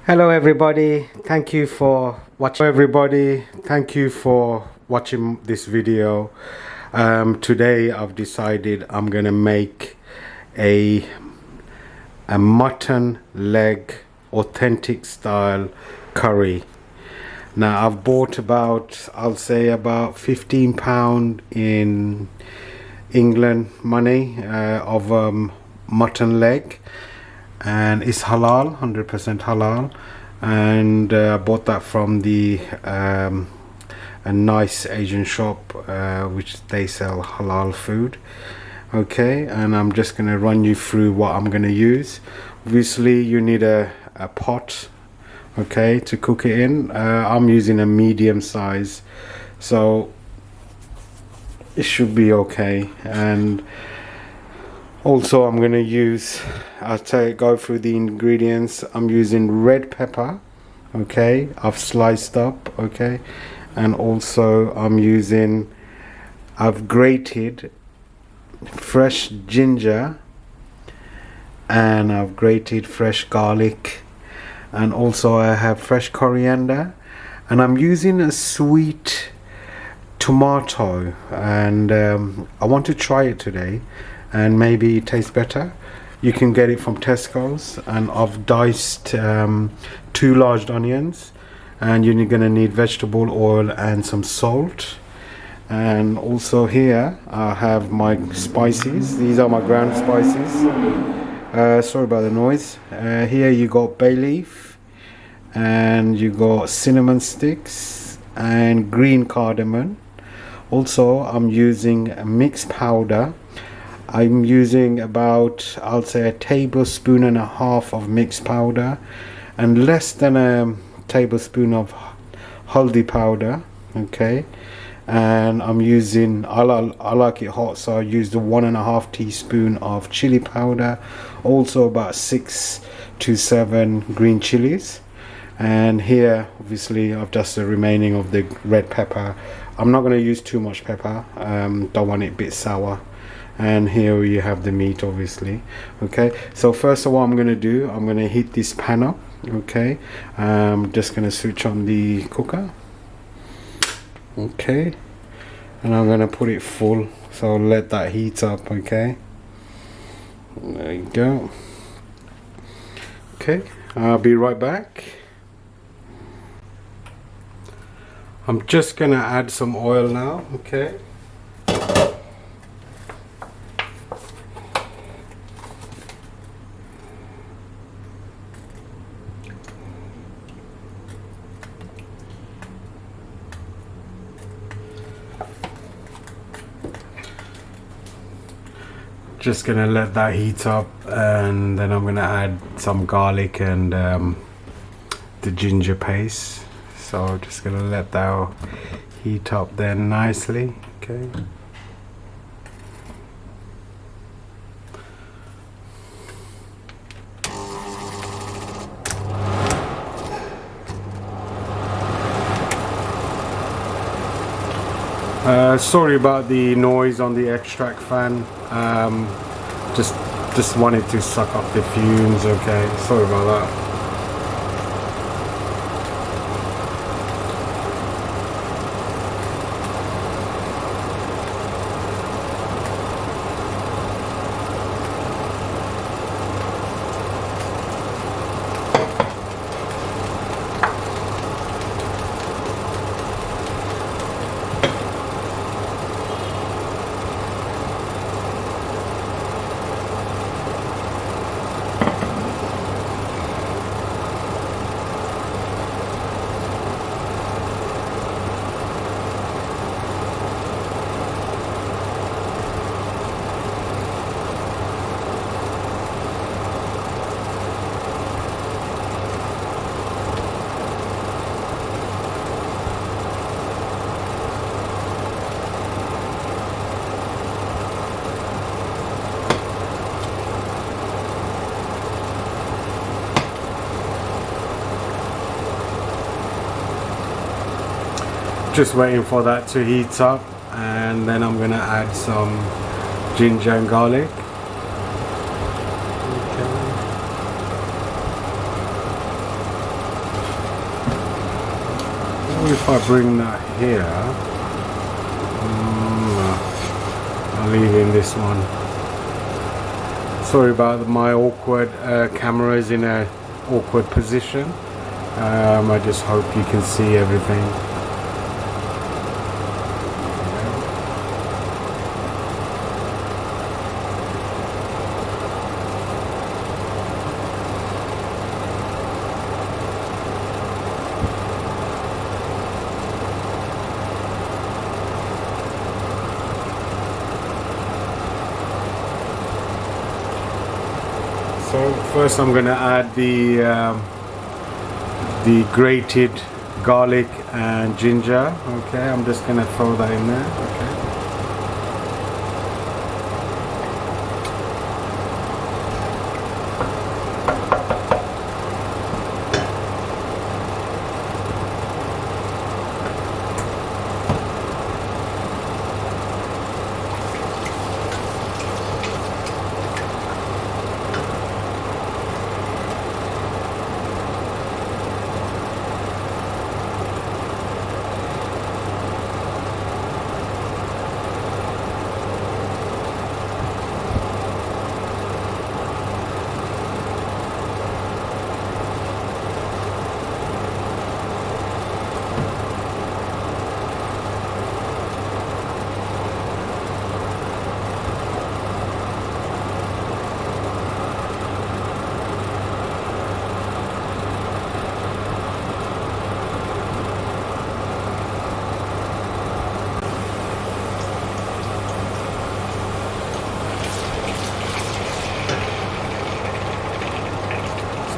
Hello everybody, thank you for watching this video. Today I've decided I'm gonna make a mutton leg authentic style curry. Now I've bought about, I'll say about £15 in England money of mutton leg, and it's halal, 100% halal, and I bought that from the a nice Asian shop which they sell halal food. Okay, and I'm just gonna run you through what I'm gonna use. Obviously you need a pot, okay, to cook it in. I'm using a medium size, so it should be okay. And also I'm gonna use, go through the ingredients. I'm using red pepper, okay, I've sliced up, okay, and also I've grated fresh ginger, and I've grated fresh garlic, and also I have fresh coriander, and I'm using a sweet tomato, and I want to try it today and maybe it tastes better. You can get it from Tesco's, and I've diced 2 large onions, and you're gonna need vegetable oil and some salt. And also here I have my spices. These are my ground spices. Sorry about the noise. Here you got bay leaf, and you got cinnamon sticks and green cardamom. Also I'm using a mixed powder. I'm using about, I'll say, 1.5 tablespoons of mixed powder, and less than a tablespoon of haldi powder, okay. And I'm using, I like it hot, so I used 1.5 teaspoon of chili powder, also about 6 to 7 green chilies. And here obviously I've just the remaining of the red pepper. I'm not going to use too much pepper, don't want it a bit sour. And here you have the meat, obviously. Okay, so first of all I'm going to do, I'm going to heat this pan up. Okay, I'm just going to switch on the cooker. Okay, and I'm going to put it full, so let that heat up. Okay, there you go. Okay, I'll be right back. I'm just going to add some oil now. Okay, just gonna let that heat up, and then I'm gonna add some garlic and the ginger paste. So just gonna let that heat up there nicely. Okay, sorry about the noise on the extract fan. Just wanted to suck up the fumes. Okay, sorry about that. Just waiting for that to heat up, and then I'm gonna add some ginger and garlic. Okay. What if I bring that here? I'll leave in this one. Sorry about my awkward camera is in a awkward position. I just hope you can see everything. So first I'm going to add the grated garlic and ginger. Okay, I'm just going to throw that in there. Okay.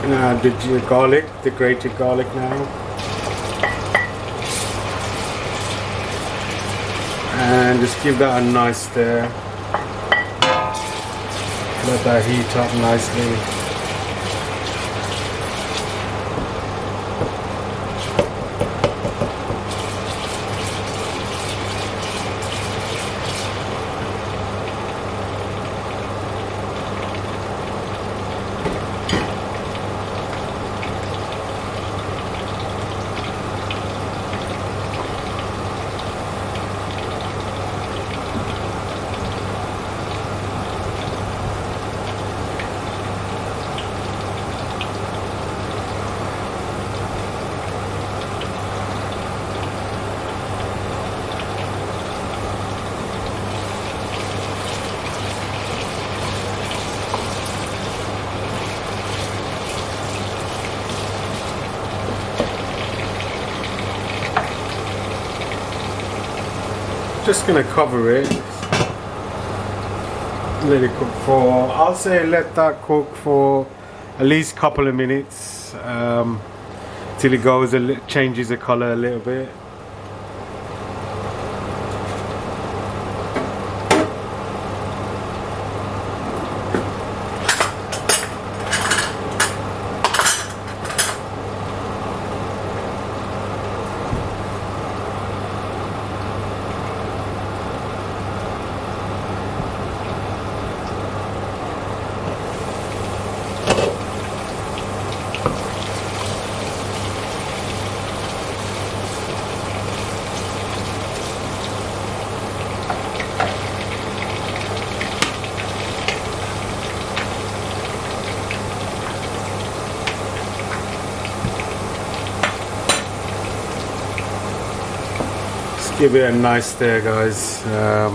Add the garlic, the grated garlic now, and just give that a nice stir. Let that heat up nicely. Just gonna cover it, let it cook for, I'll say let that cook for at least a couple of minutes till it goes changes the color a little bit. Give it a nice stir, guys. So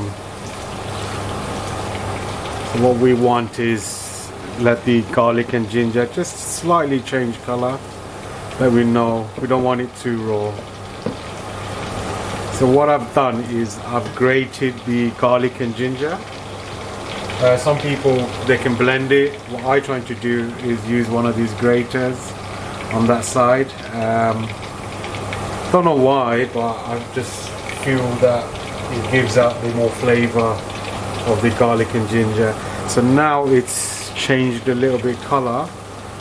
what we want is let the garlic and ginger just slightly change color, that we know we don't want it too raw. So what I've done is I've grated the garlic and ginger. Some people, they can blend it. What I try to do is use one of these graters on that side. Don't know why, but I just feel that it gives out the more flavor of the garlic and ginger. So now it's changed a little bit color,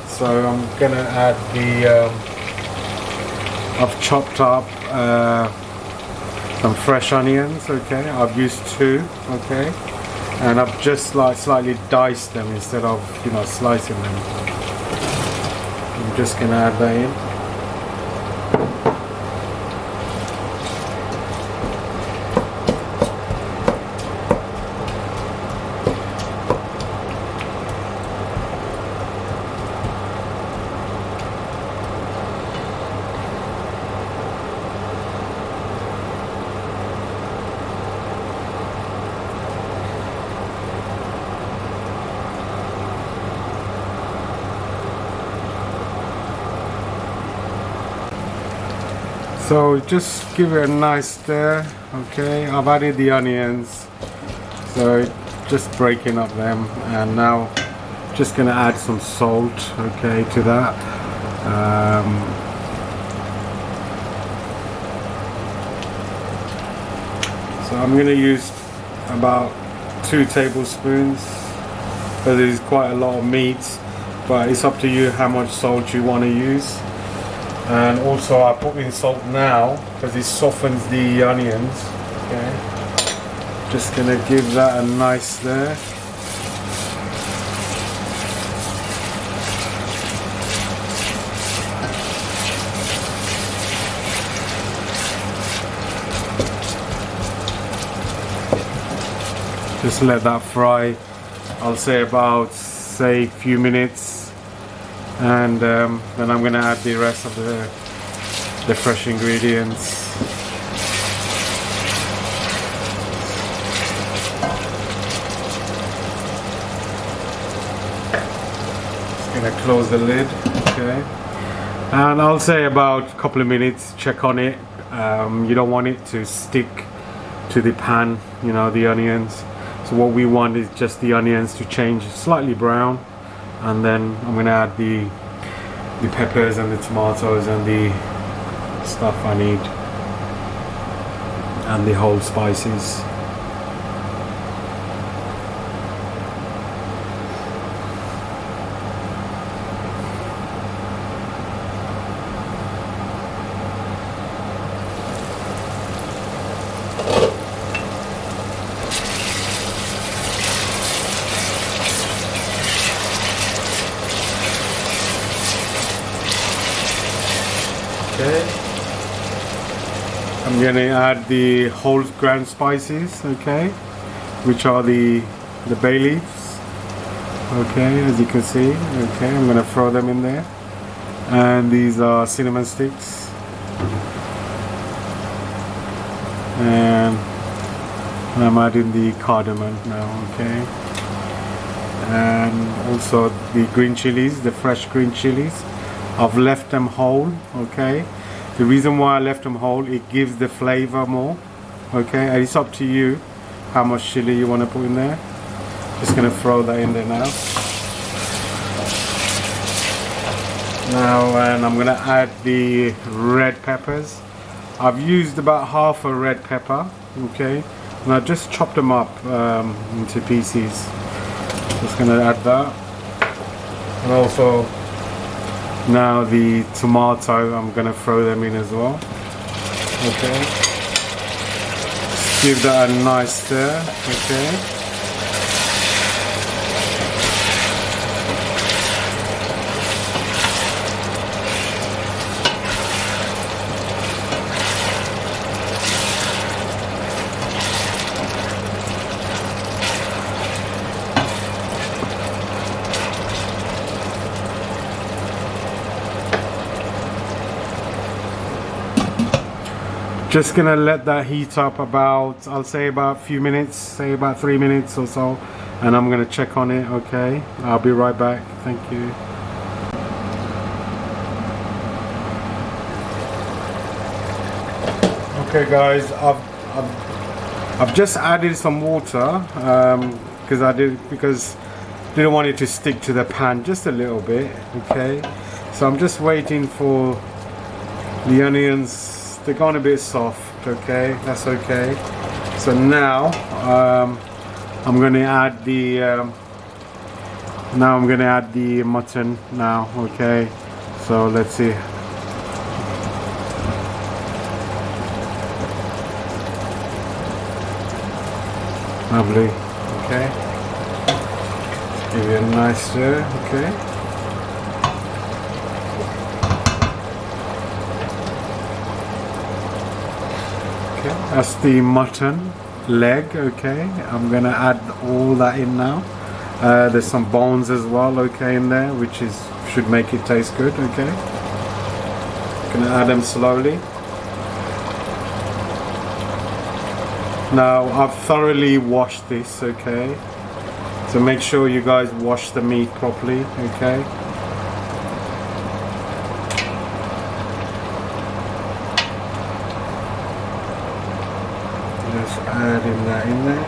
so I'm gonna add the I've chopped up some fresh onions. Okay, I've used 2. Okay, and I've just like slightly diced them instead of, you know, slicing them. I'm just gonna add that in. So just give it a nice stir. Okay, I've added the onions, so just breaking up them, and now just gonna add some salt, okay, to that. So I'm gonna use about 2 tablespoons because there's quite a lot of meat, but it's up to you how much salt you want to use. And also I put in salt now because it softens the onions. Okay, just gonna give that a nice stir. Just let that fry, I'll say about a few minutes, and then I'm going to add the rest of the fresh ingredients. Just going to close the lid, okay, and I'll say about a couple of minutes, check on it. You don't want it to stick to the pan, you know, the onions. So what we want is just the onions to change slightly brown, and then I'm going to add the peppers and the tomatoes and the stuff I need, and the whole spices. Okay, I'm going to add the whole ground spices, okay, which are the bay leaves, okay, as you can see. Okay, I'm going to throw them in there, and these are cinnamon sticks, and I'm adding the cardamom now, okay, and also the green chilies, the fresh green chilies. I've left them whole, okay. The reason why I left them whole, it gives the flavor more, okay. And it's up to you how much chili you want to put in there. Just gonna throw that in there now. And I'm gonna add the red peppers. I've used about half a red pepper, okay, and I just chopped them up into pieces. Just gonna add that, and also now the tomato, I'm gonna throw them in as well. Okay, just give that a nice stir. Okay, just gonna let that heat up about, I'll say about a few minutes, say about 3 minutes or so, and I'm gonna check on it. Okay, I'll be right back. Thank you. Okay guys, I've just added some water because I didn't want it to stick to the pan just a little bit. Okay, so I'm just waiting for the onions. They're gone a bit soft, okay, that's okay. So now I'm going to add the mutton now, okay. So let's see. Lovely, okay. Give it a nice stir, okay. That's the mutton leg, okay. I'm gonna add all that in now. There's some bones as well, okay, in there, which should make it taste good, okay. Gonna add them slowly. Now I've thoroughly washed this, okay. So make sure you guys wash the meat properly, okay. adding that in there.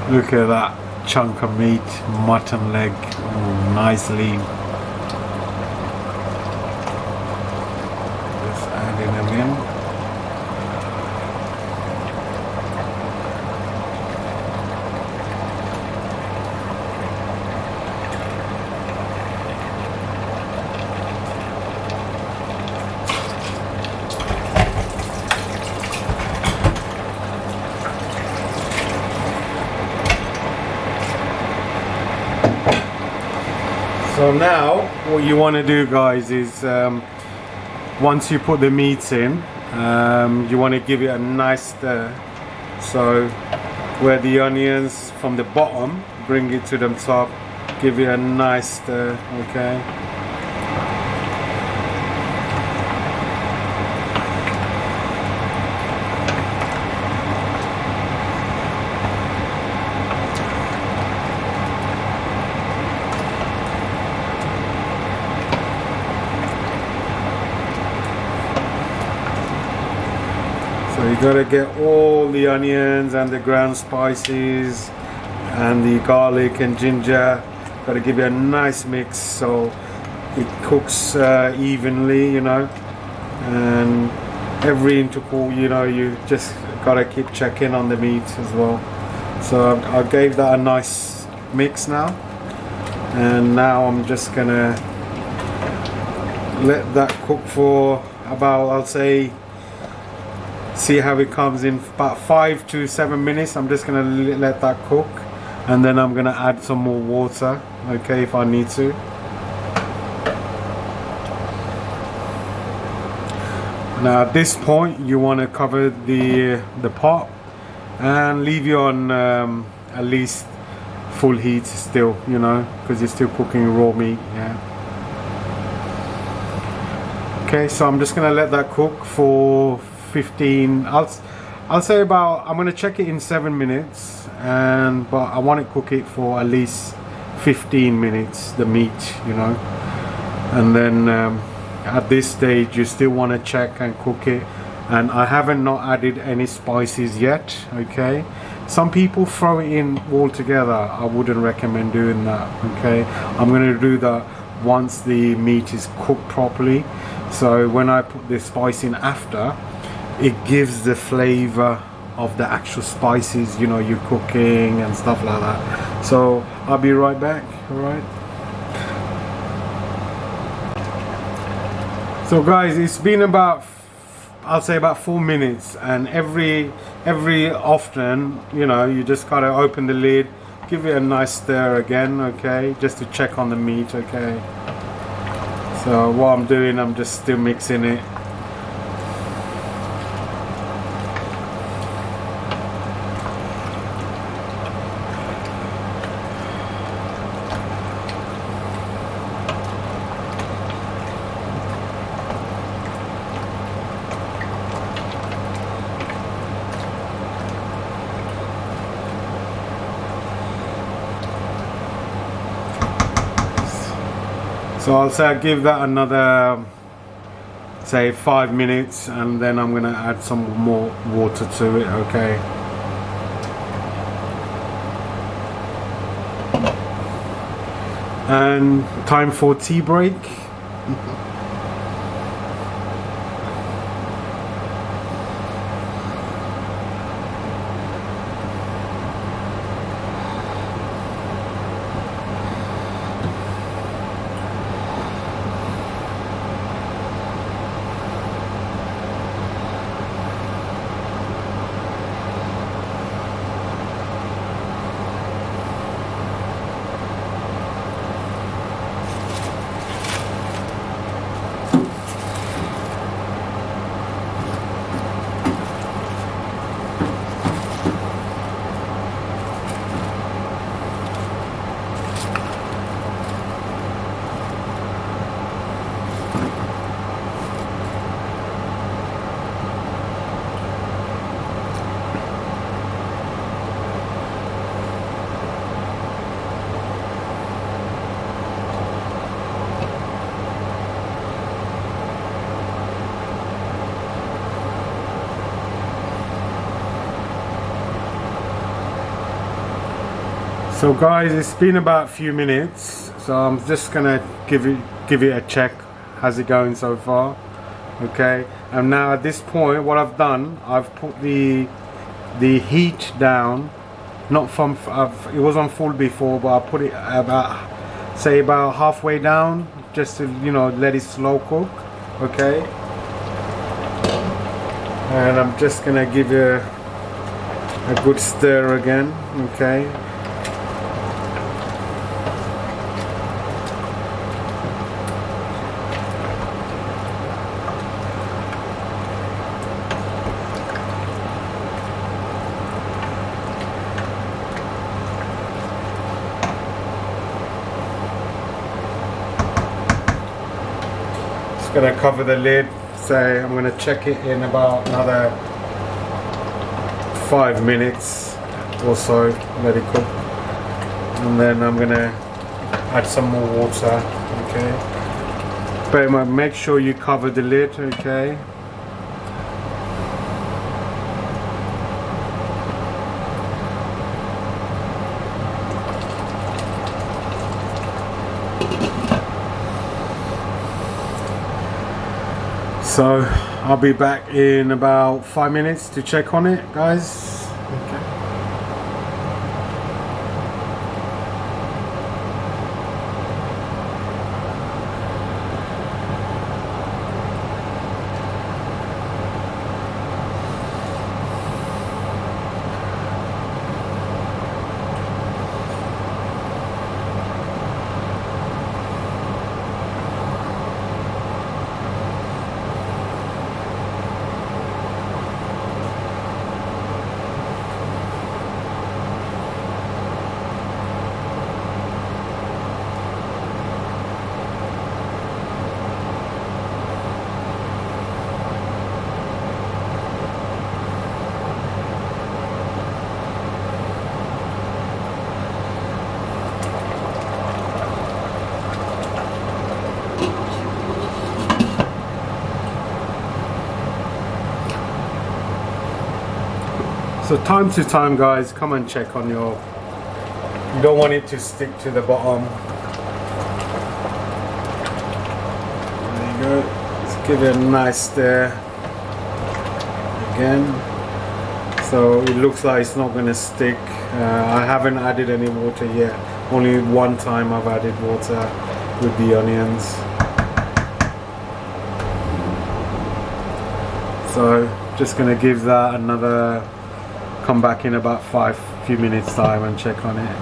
Look at that chunk of meat, mutton leg, oh, nicely. Just adding them in. So now what you want to do, guys, is once you put the meat in, you want to give it a nice stir. So where the onions from the bottom, bring it to the top, give it a nice stir, okay? So you gotta get all the onions and the ground spices and the garlic and ginger. Gotta give it a nice mix so it cooks evenly, you know. And every interval, you know, you just gotta keep checking on the meat as well. So I gave that a nice mix now, and now I'm just gonna let that cook for about, I'll say, see how it comes in about 5 to 7 minutes. I'm just gonna let that cook, and then I'm gonna add some more water, okay, if I need to. Now at this point you want to cover the pot and leave it on at least full heat still, you know, because you're still cooking raw meat. Yeah. Okay, so I'm just gonna let that cook for 15, I'll say about, I'm gonna check it in 7 minutes, but I want to cook it for at least 15 minutes, the meat, you know. And then at this stage you still want to check and cook it, and I haven't not added any spices yet, okay. Some people throw it in all together. I wouldn't recommend doing that, okay. I'm going to do that once the meat is cooked properly. So when I put the spice in after, it gives the flavor of the actual spices, you know, you're cooking and stuff like that. So I'll be right back. All right. So guys, it's been about, I'll say about 4 minutes, and every often, you know, you just gotta open the lid, give it a nice stir again, okay, just to check on the meat, okay. So what I'm doing, I'm just still mixing it. So I'll say I'll give that another, say 5 minutes, and then I'm gonna add some more water to it, okay. And time for tea break. So guys, it's been about a few minutes, so I'm just gonna give it a check. How's it going so far? Okay, and now at this point what I've done, I've put the heat down, not from it was on full before, but I put it about halfway down, just to, you know, let it slow cook. Okay, and I'm just gonna give it a good stir again. Okay, gonna cover the lid. Say I'm gonna check it in about another 5 minutes or so, let it cook, and then I'm gonna add some more water. Okay, but make sure you cover the lid. Okay, so I'll be back in about 5 minutes to check on it, guys. Okay. So time to time, guys, come and check on your, you don't want it to stick to the bottom. There you go. Let's give it a nice stir again. So it looks like it's not going to stick. I haven't added any water yet. Only one time I've added water with the onions. So just going to give that another, come back in about few minutes time and check on it.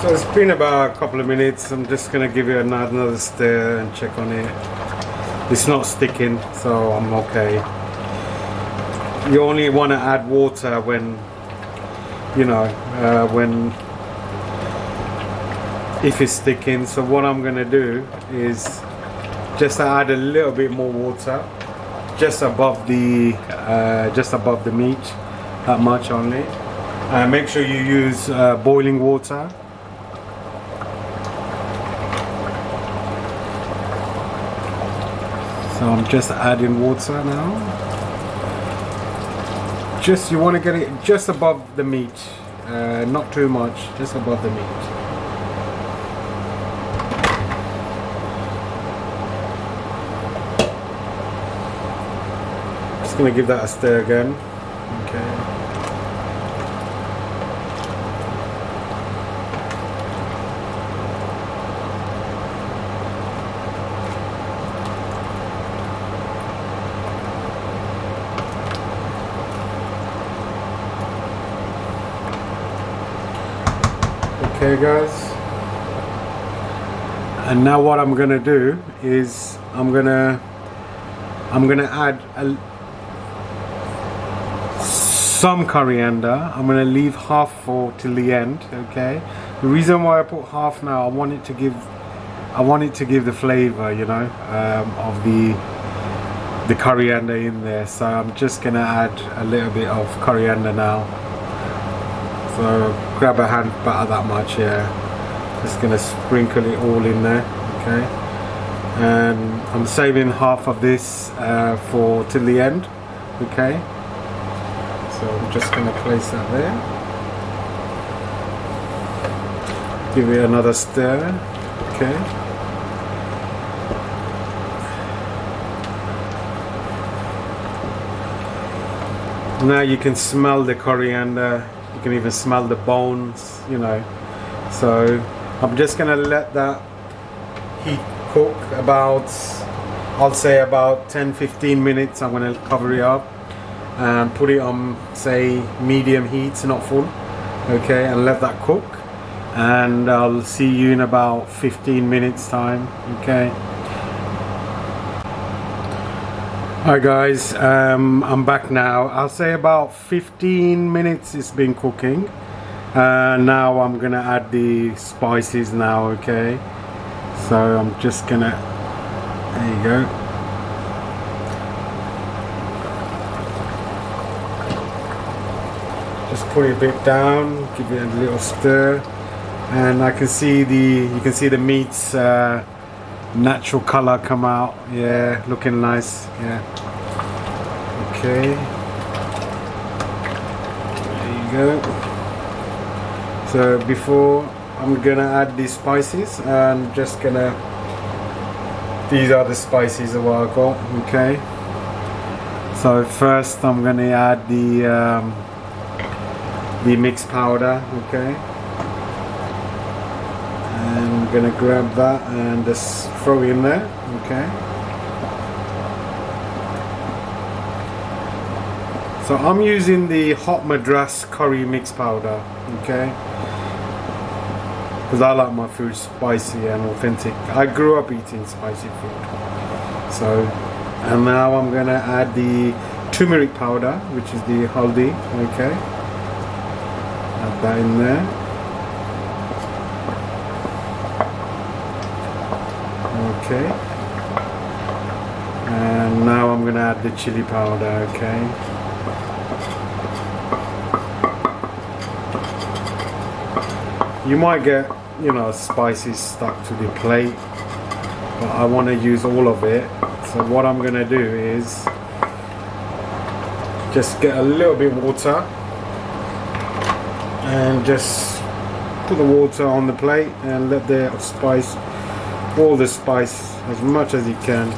So it's been about a couple of minutes. I'm just gonna give it another stir and check on it. It's not sticking, so I'm okay. You only want to add water when, you know, if it's sticking. So what I'm gonna do is just add a little bit more water, just above the meat, that much only. Make sure you use boiling water. So I'm just adding water now. You want to get it just above the meat, not too much, just above the meat. Just going to give that a stir again. Okay. Okay guys, and now what I'm gonna do is I'm gonna add some coriander. I'm gonna leave half for till the end. Okay, the reason why I put half now, I want it to give the flavor, you know, of the coriander in there. So I'm just gonna add a little bit of coriander now. So grab a hand butter that much, yeah. Just gonna sprinkle it all in there, okay. And I'm saving half of this for till the end, okay. So I'm just gonna place that there. Give it another stir, okay. Now you can smell the coriander. You can even smell the bones, you know. So I'm just gonna let that heat cook about, I'll say about 10-15 minutes. I'm gonna cover it up and put it on, say, medium heat, not full, okay, and let that cook. And I'll see you in about 15 minutes time, okay. Hi guys, I'm back now. I'll say about 15 minutes it's been cooking. Now I'm gonna add the spices now, okay? So I'm just gonna, there you go. Just put it a bit down, give it a little stir, and you can see the meat's natural color come out. Yeah, looking nice. Yeah, okay, there you go. So before I'm gonna add these spices, and just gonna, these are the spices that I got, okay. So first I'm gonna add the mixed powder, okay. I'm gonna grab that and just throw it in there, okay. So I'm using the hot Madras curry mix powder, okay, because I like my food spicy and authentic. I grew up eating spicy food. So, and now I'm gonna add the turmeric powder, which is the haldi, okay. Add that in there. Okay, and now I'm gonna add the chili powder, okay. You might get, you know, spices stuck to the plate, but I want to use all of it. So what I'm gonna do is just get a little bit of water and just put the water on the plate and let the spice, all the spice, as much as you can,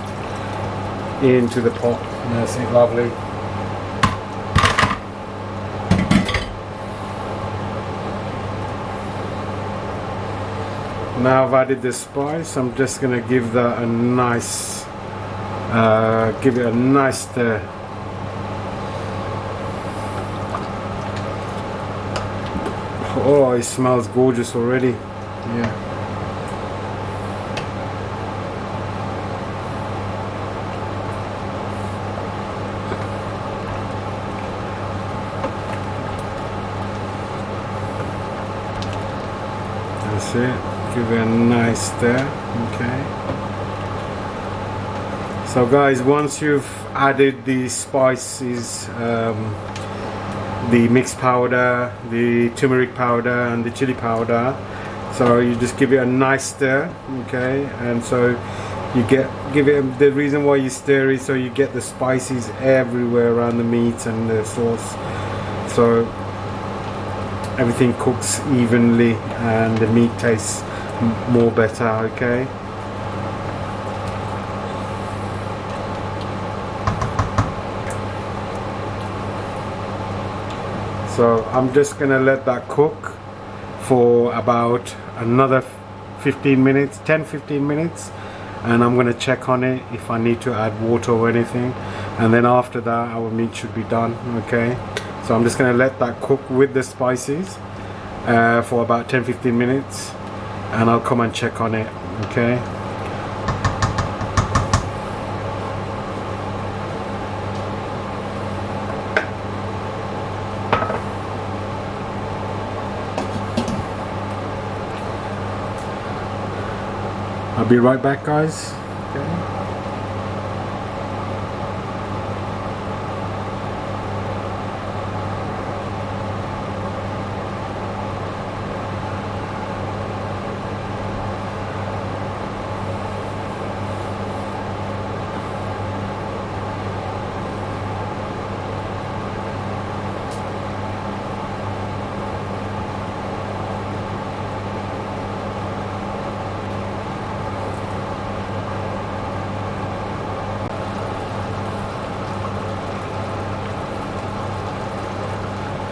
into the pot. That's it, lovely. Now I've added the spice, I'm just gonna give that a nice, give it a nice stir. Oh, it smells gorgeous already. Yeah. That's it. Give it a nice stir. Okay. So guys, once you've added the spices, the mixed powder, the turmeric powder and the chili powder, so you just give it a nice stir. Okay, and so you give it, the reason why you stir is so you get the spices everywhere around the meat and the sauce, so everything cooks evenly and the meat tastes more better. Okay. So I'm just gonna let that cook for about another 15 minutes, 10-15 minutes, and I'm gonna check on it if I need to add water or anything, and then after that our meat should be done. Okay, so I'm just gonna let that cook with the spices for about 10-15 minutes, and I'll come and check on it. Okay. I'll be right back, guys. Okay.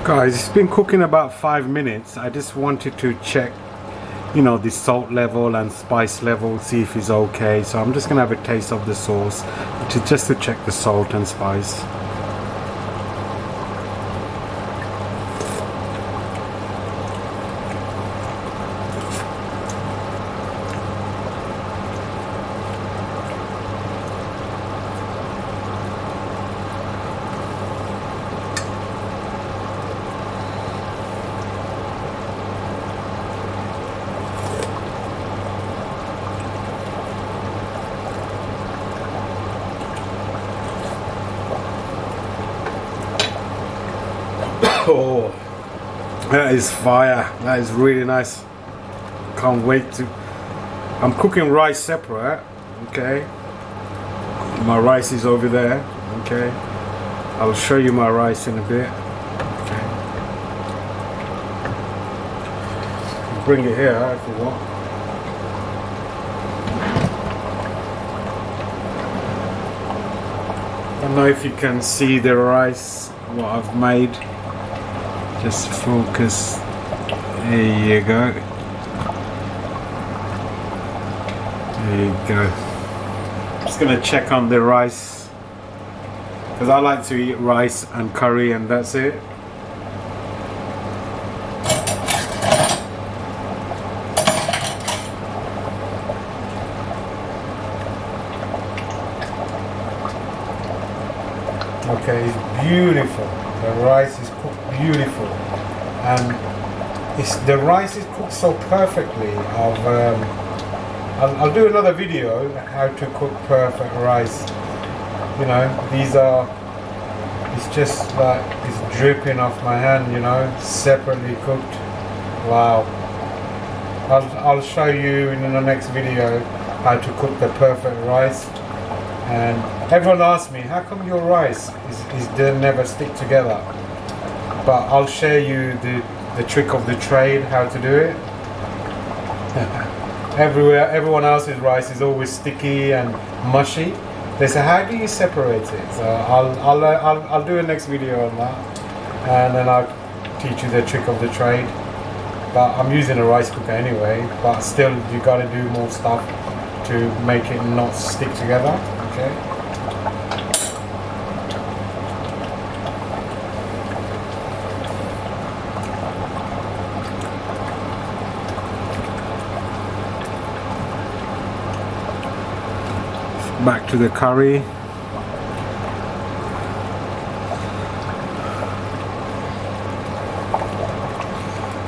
Guys, it's been cooking about 5 minutes. I just wanted to check, you know, the salt level and spice level, see if it's okay. So I'm just gonna have a taste of the sauce just to check the salt and spice. Oh, that is fire. That is really nice. Can't wait to. I'm cooking rice separate. Okay, my rice is over there. Okay, I'll show you my rice in a bit. Okay, bring it here if you want. I don't know if you can see the rice, what I've made. Just focus. There you go. There you go. Just gonna check on the rice because I like to eat rice and curry, and that's it. Okay, it's beautiful. The rice is cooked beautiful, and the rice is cooked so perfectly. I'll do another video how to cook perfect rice. You know, it's just like it's dripping off my hand. You know, separately cooked. Wow. I'll show you in the next video how to cook the perfect rice. And everyone asks me, how come your rice they never stick together? But I'll share you the trick of the trade, how to do it. Everyone else's rice is always sticky and mushy. They say, how do you separate it? So I'll do a next video on that, and then I'll teach you the trick of the trade. But I'm using a rice cooker anyway. But still, you got to do more stuff to make it not stick together. Okay. back to the curry.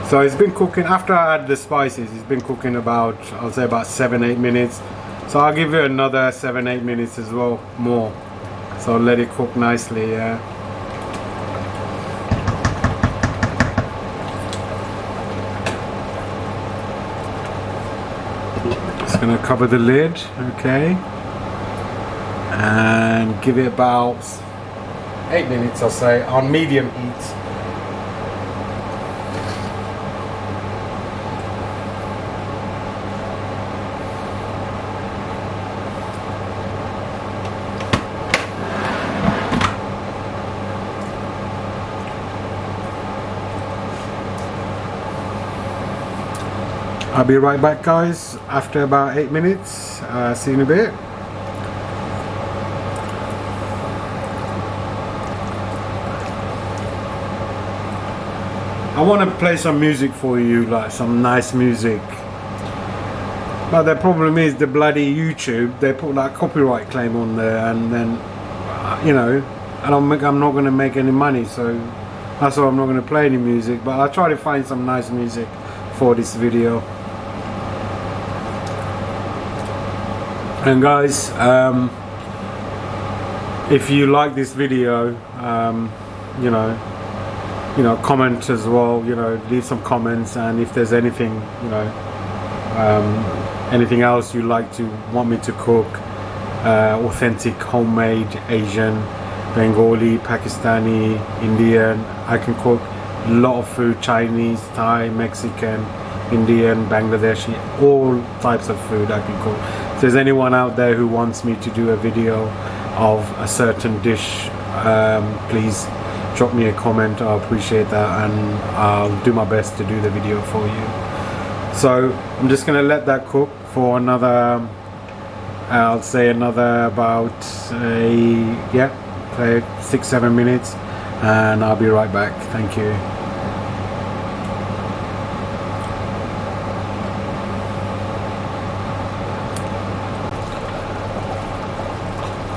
So it's been cooking, after I add the spices, it's been cooking about, I'll say about 7-8 minutes. So I'll give it another 7-8 minutes as well, more. So let it cook nicely, yeah. Just gonna cover the lid, okay. And give it about 8 minutes, I'll say, on medium heat. I'll be right back, guys, after about 8 minutes. See you in a bit. I want to play some music for you, like some nice music. But the problem is the bloody YouTube, they put that copyright claim on there, and then, you know, I'm not going to make any money, so that's why I'm not going to play any music. But I'll try to find some nice music for this video. And guys, if you like this video, you know, comment as well, you know, leave some comments, and if there's anything, you know, anything else you want me to cook, authentic, homemade, Asian, Bengali, Pakistani, Indian, I can cook a lot of food, Chinese, Thai, Mexican, Indian, Bangladeshi, all types of food I can cook. If there's anyone out there who wants me to do a video of a certain dish, please drop me a comment. I appreciate that, and I'll do my best to do the video for you. So I'm just gonna let that cook for another, I'll say another about 6-7 minutes, and I'll be right back. Thank you.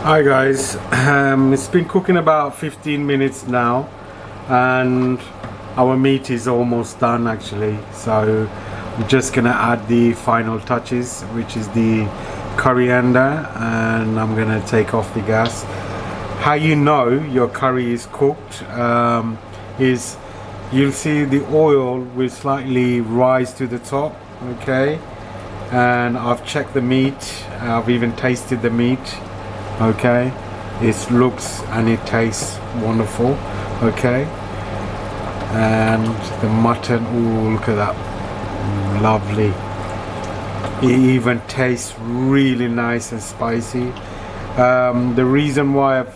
Hi guys, it's been cooking about 15 minutes now, and our meat is almost done actually. So I'm just gonna add the final touches, which is the coriander, and I'm gonna take off the gas. How you know your curry is cooked is you'll see the oil will slightly rise to the top, okay? And I've checked the meat, I've even tasted the meat. Okay, it looks and it tastes wonderful. Okay, and the mutton, oh look at that, lovely. It even tastes really nice and spicy. The reason why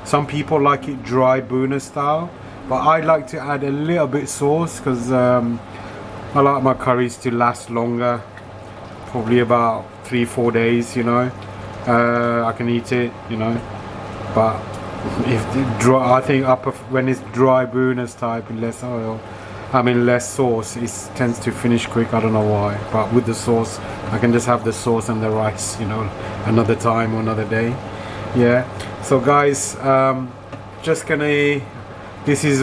some people like it dry Buna style, but I like to add a little bit sauce because I like my curries to last longer, probably about 3-4 days, you know. I can eat it, you know, but if dry, I think when it's dry Bunas type, less oil, I mean less sauce, it tends to finish quick. I don't know why, but with the sauce I can just have the sauce and the rice, you know, another time or another day. Yeah, so guys, just gonna, this is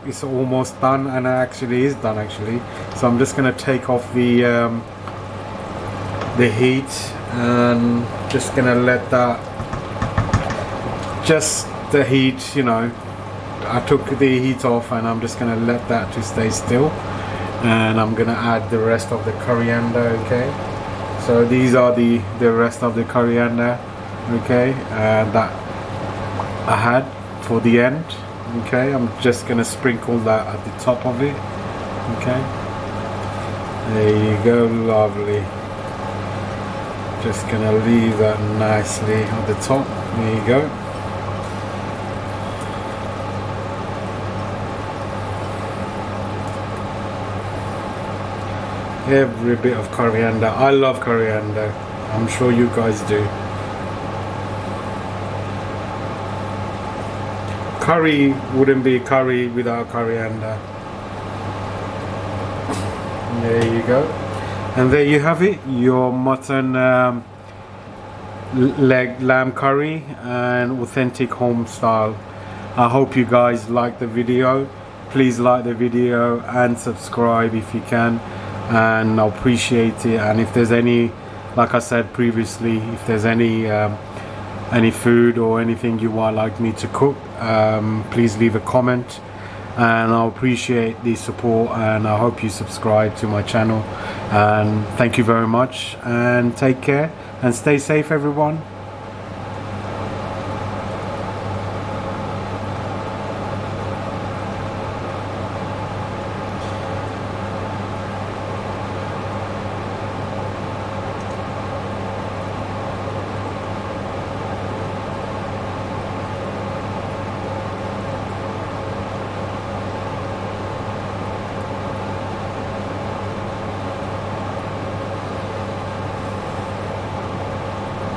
it's almost done, and it actually is done actually. So I'm just gonna take off the heat, and just gonna let that, just the heat, you know, I took the heat off, and I'm just gonna let that to stay still, and I'm gonna add the rest of the coriander. Okay, so these are the rest of the coriander, okay, that I had for the end. Okay, I'm just gonna sprinkle that at the top of it. Okay, there you go, lovely. Just gonna leave that nicely at the top. There you go. Every bit of coriander. I love coriander. I'm sure you guys do. Curry wouldn't be curry without coriander. There you go. And there you have it, your mutton leg lamb curry and authentic home style. I hope you guys like the video. Please like the video and subscribe if you can, and I appreciate it. And if there's any, like I said previously, if there's any food or anything you would like me to cook, please leave a comment, and I appreciate the support, and I hope you subscribe to my channel. And thank you very much, and take care and stay safe everyone.